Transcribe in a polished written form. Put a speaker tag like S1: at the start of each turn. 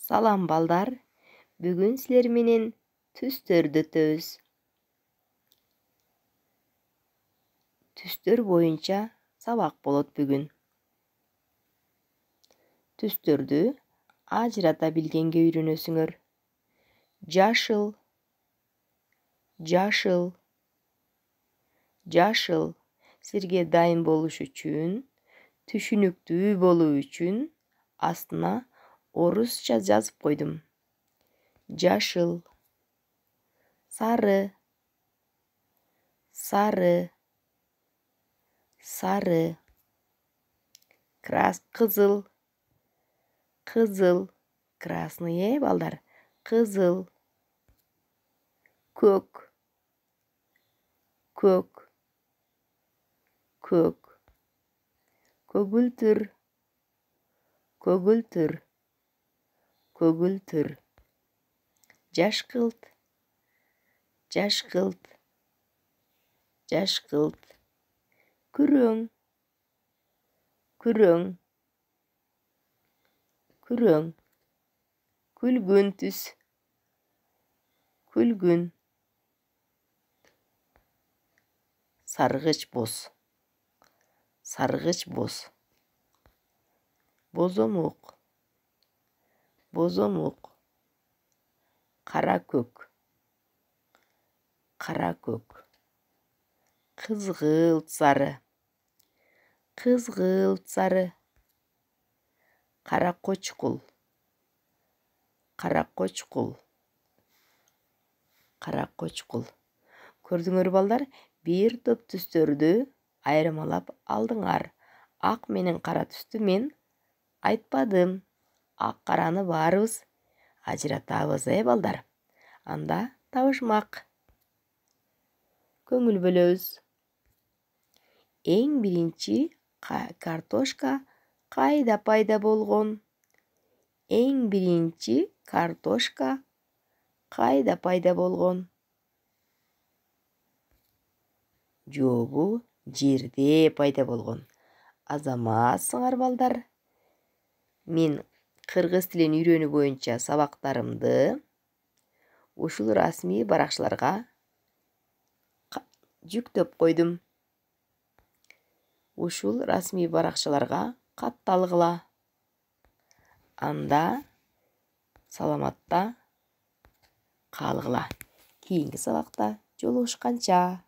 S1: Salam balдар, бүгүn силер менен түстөрдү өтөбүз. Түстөр боюнча сабак болот бүгүн. Түстөрдү ажырата билгенге үйрөнөсүңөр. Жашыл, жашыл, жашыл. Силерге дайын болуш үчүн, түшүнүктүү болуу үчүн астына орусча жазып койдум. Жашыл, сары, сары, сары, кызыл, кызыл, красный балдар, кызыл, көк, көк, көк, көгүлтүр, көгүлтүр, көгүлтүр, жашкылт, жашкылт, жашкылт, күрөң, күрөң, күрөң, күлгүн түс, күлгүн, саргыч боз, саргыч боз, бозомук, бозомук, кара көк, кара көк, кызгылт сары, кызгылт сары, кара кочкул, кара кочкул, кара кочкул. Көрдүңөр балдар, бир топ түстөрдү айырмалап алдыңар. Ак менен кара түстү мен айтпадым. Ак караны баарыбыз ажыратабыз, балдар. Анда табышмак. Көңүл бөлөбүз. Эң биринчи картошка кайда пайда болгон? Эң биринчи картошка кайда пайда болгон? Жообу жерде пайда болгон. Азаматсыңар балдар. Мен кыргыз тилин үйрөнүү боюнча сабактарымды ушул расмий баракчаларга жүктөп койдум. Ушул расмий баракчаларга катталгыла. Анда саламатта калгыла. Кийинки сабакта жолугушканча.